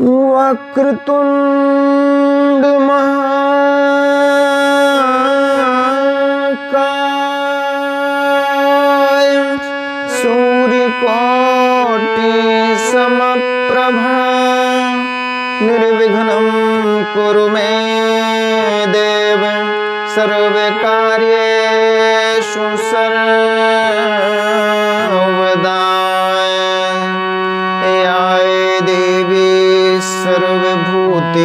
वक्रतुंड महाकाय सूर्यकोटि समप्रभा निर्विघ्नं कुरु मे देव सर्वकार्येषु सर्वदा सर्वभूतेषु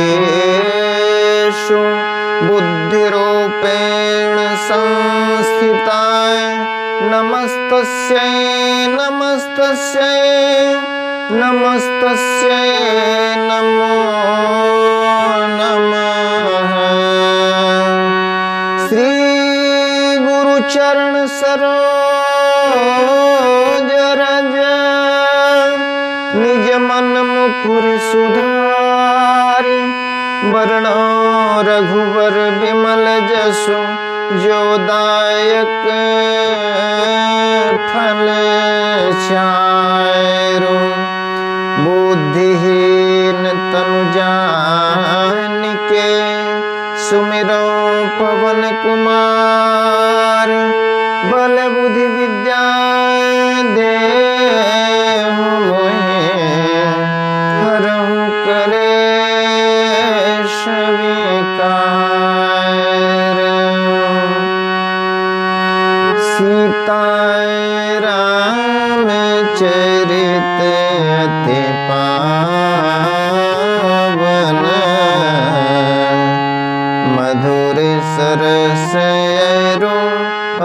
बुद्धिरूपेण संस्थिताय नमस्तस्यै नमस्तस्यै नमस्तस्यै नमो नमः। श्री गुरुचरण सरोज रज निज मन मुकुर सुधारि वरणो रघुवर विमल जसु जो दायक फल चारु बुद्धिहीन तनु जानिके सुमिरो पवन कुमार बल बुद्धि विद्या देहु मोहि हरहु कलेश विकार। सीताय रामचरित अति पावन मधुर सरस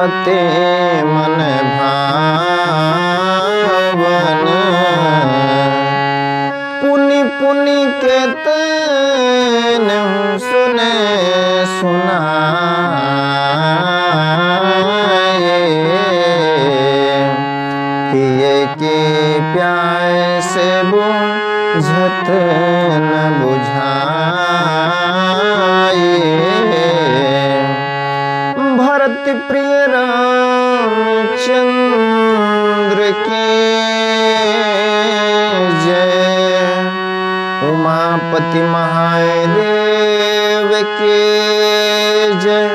अति मन भावन पुनि पुनि कीर्तन सुने सुनाए किए के प्यास बुझत न बुझाए भरत प्रिय रामचंद्र की जय उमापति महादेव के जय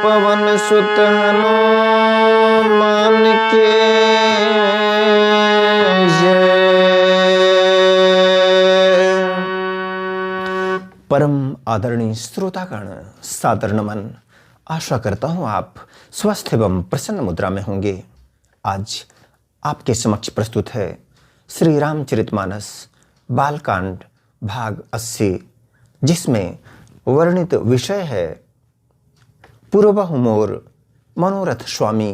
पवन सुत हनुमान के जय। परम आदरणीय श्रोतागण सादर नमन। आशा करता हूं आप स्वस्थ एवं प्रसन्न मुद्रा में होंगे। आज आपके समक्ष प्रस्तुत है श्री रामचरितमानस बालकांड भाग 80, जिसमें वर्णित विषय है पूर्वहु मोर मनोरथ स्वामी।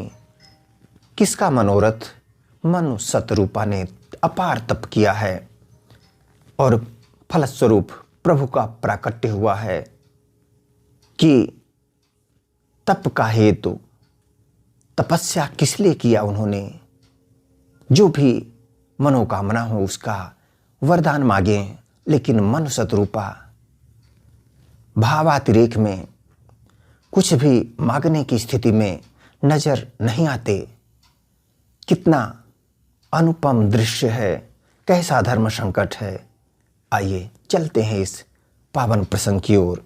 किसका मनोरथ? मनु सतरूपा ने अपार तप किया है और फलस्वरूप प्रभु का प्राकट्य हुआ है कि तप का हेतु तपस्या किस लिए किया उन्होंने। जो भी मनोकामना हो उसका वरदान मांगे, लेकिन मनु सतरूपा भावातिरेक में कुछ भी मांगने की स्थिति में नजर नहीं आते। कितना अनुपम दृश्य है, कैसा धर्म संकट है। आइए चलते हैं इस पावन प्रसंग की ओर।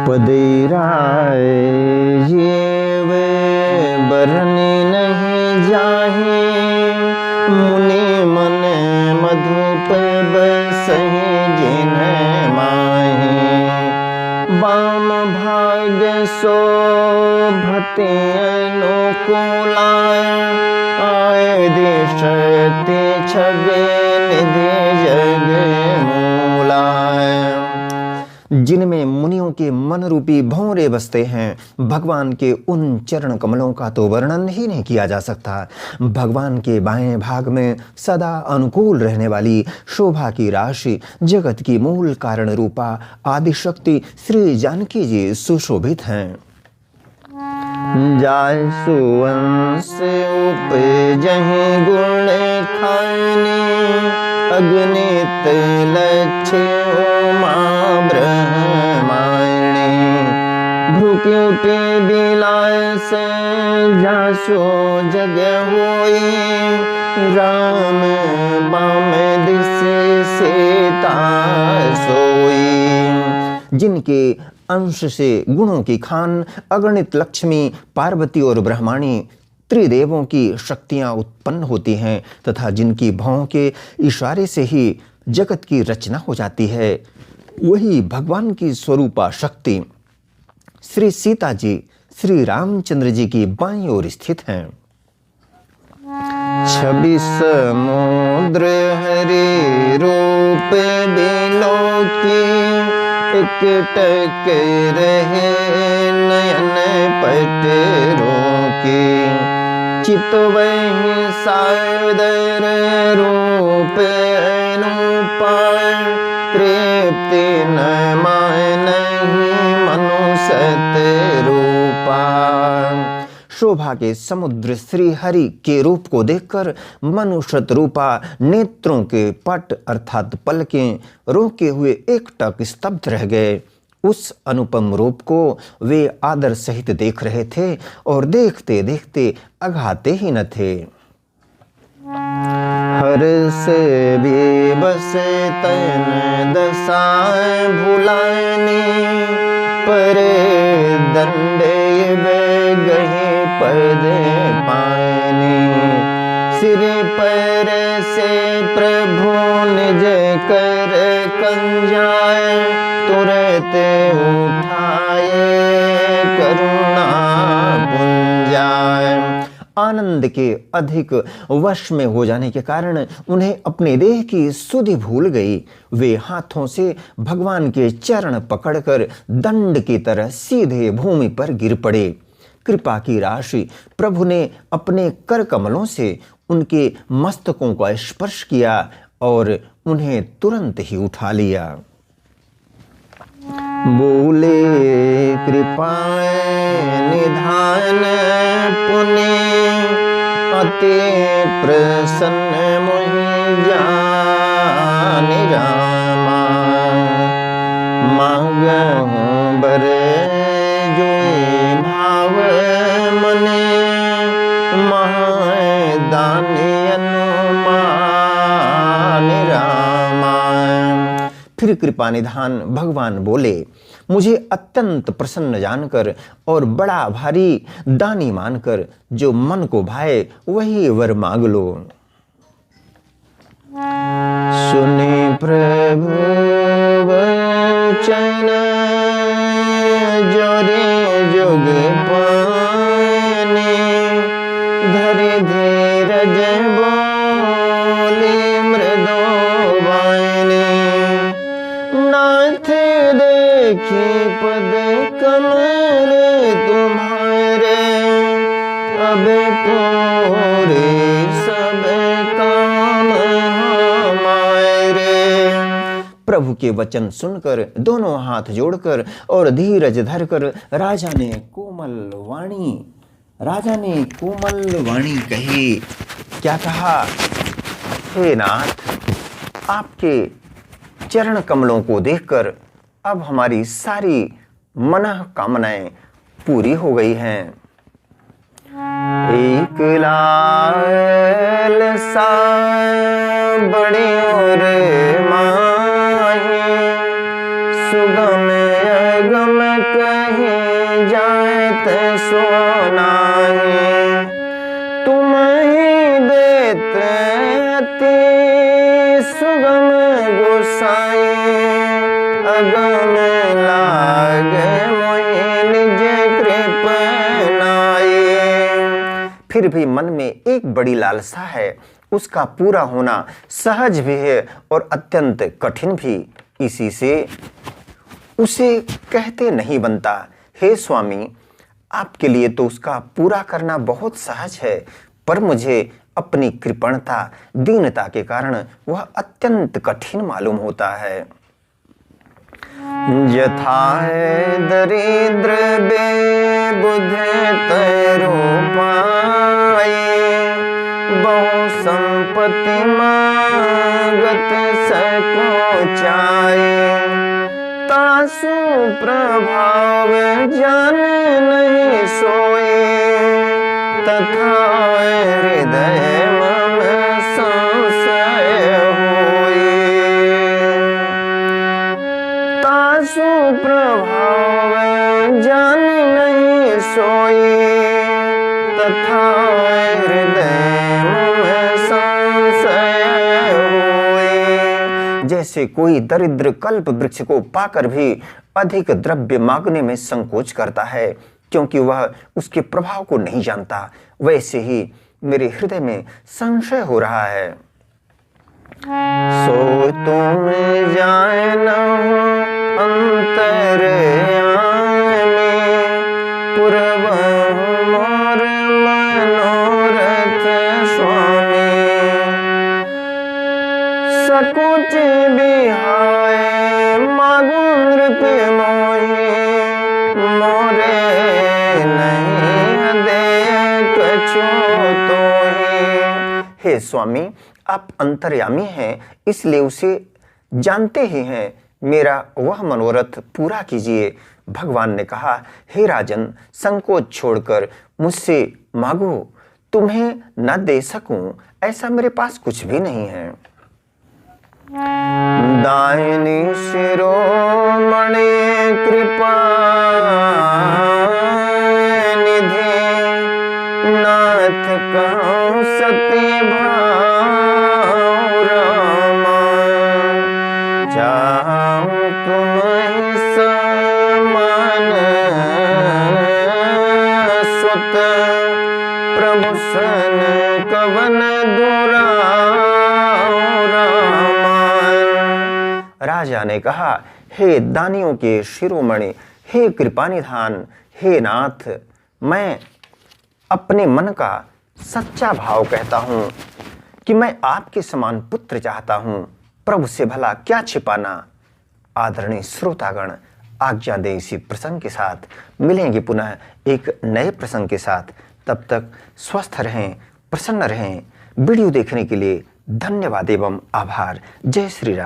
पदेराय जीव बरनी नहीं जाहि मुनि मन मधुप बसहि जिन माहि वाम भाग्य शोभते अनुकूलाय आय देश ते छबे निधि जग मूलाय। जिनमें मुनियों के मन रूपी भंवरे बसते हैं, भगवान के उन चरण कमलों का तो वर्णन ही नहीं किया जा सकता। भगवान के बाएं भाग में सदा अनुकूल रहने वाली शोभा की राशि, जगत की मूल कारण रूपा आदिशक्ति श्री जानकी जी सुशोभित हैं। जाय सुवंश उपजहि गुण खानी अगणित लक्ष्य उमा ब्रह्माणी भ्रुकुटी बिलास जासो जग होई राम बाम दिस सीता सोई। जिनके अंश से गुणों की खान अगणित लक्ष्मी, पार्वती और ब्रह्माणी त्रिदेवों की शक्तियां उत्पन्न होती हैं तथा जिनकी भौं के इशारे से ही जगत की रचना हो जाती है, वही भगवान की स्वरूपा शक्ति श्री सीता जी श्री रामचंद्र जी की बाईं ओर स्थित हैं। 26 समुद्र हरि रूप बिलोकी, एकटक रहे नयन पट रोकी। चितवहि सादर रूप अनुपा, तृप्ति न मानहि मनु सत रूपा। शोभा के समुद्र श्री हरि के रूप को देखकर मनुष्यत रूपा नेत्रों के पट अर्थात पलकें रोके हुए एकटक स्तब्ध रह गए। उस अनुपम रूप को वे आदर सहित देख रहे थे और देखते देखते अघाते ही न थे। हर्ष बेबस तन दशा भुलानी, परे दंडे गहे पद पानी। सिर पर से प्रभु निज कर कंजाए, तुरत उठाए करुणा पुंजाए। आनंद के अधिक वश में हो जाने के कारण उन्हें अपने देह की सुधि भूल गई। वे हाथों से भगवान के चरण पकड़कर दंड की तरह सीधे भूमि पर गिर पड़े। कृपा की राशि प्रभु ने अपने कर कमलों से उनके मस्तकों का स्पर्श किया और उन्हें तुरंत ही उठा लिया। बोले कृपाए निधान पुण्य, अति प्रसन्न मोहि जानि रामा। मांगहु बर जोई भाव मने, महादानि अनुमान रामा। फिर कृपा निधान भगवान बोले, मुझे अत्यंत प्रसन्न जानकर और बड़ा भारी दानी मानकर जो मन को भाए वही वर मांग लो। सुनि प्रभु वचन, जोरे जोग पाने। धरि धीरज बोले मृदो वाणी, नाथ देखी पद कमल तुम्हारे। अब पूरे सब काम हमारे। प्रभु के वचन सुनकर दोनों हाथ जोड़कर और धीरज धरकर राजा ने कोमल वाणी कही। क्या कहा? हे नाथ, आपके चरण कमलों को देखकर अब हमारी सारी मनोकामनाएं पूरी हो गई हैं। एक लाल सा बड़ी और माही, सुगम अगम कहे जात सोनाही। तुम ही देते अति सुगम गोसाई, अगम लागे मोहि निज कृपनाई। फिर भी मन में एक बड़ी लालसा है, उसका पूरा होना सहज भी है और अत्यंत कठिन भी। इसी से उसे कहते नहीं बनता। हे स्वामी, आपके लिए तो उसका पूरा करना बहुत सहज है, पर मुझे अपनी कृपणता दीनता के कारण वह अत्यंत कठिन मालूम होता है। यथा दरिद्र बेबुध तरो पाए, बहु संपत्ति मांगत सको चाहे। तासु प्रभाव जान नहीं सोए, तथा हृदय में संशय होए। तासु प्रभाव जान नहीं सोई, तथा हृदय में संशय होए। जैसे कोई दरिद्र कल्प वृक्ष को पाकर भी अधिक द्रव्य मांगने में संकोच करता है क्योंकि वह उसके प्रभाव को नहीं जानता, वैसे ही मेरे हृदय में संशय हो रहा है। सो तुम जाए न अंतरयामी, पूर्वहु मोर मनोरथ स्वामी। सकुच बिहाय मागु नृप मोहि, मोरे नहीं दे कछु तोहि। हे स्वामी, आप अंतर्यामी हैं, इसलिए उसे जानते ही हैं, मेरा वह मनोरथ पूरा कीजिए। भगवान ने कहा, हे राजन, संकोच छोड़कर मुझसे मांगो, तुम्हें न दे सकूं ऐसा मेरे पास कुछ भी नहीं है। दायिनी शिरोमणि कृपा निधि, नाथ कहूं सत्य भाव रामा। चाहूं तुम्हि समान सुत, प्रभु सन कवन दुराऊ रामा। राजा ने कहा, हे दानियों के शिरोमणि, हे कृपानिधान, हे नाथ, मैं अपने मन का सच्चा भाव कहता हूं कि मैं आपके समान पुत्र चाहता हूं। प्रभु से भला क्या छिपाना। आदरणीय श्रोतागण, आज्ञा दें इसी प्रसंग के साथ। मिलेंगे पुनः एक नए प्रसंग के साथ। तब तक स्वस्थ रहें, प्रसन्न रहें। वीडियो देखने के लिए धन्यवाद एवं आभार। जय श्री राम।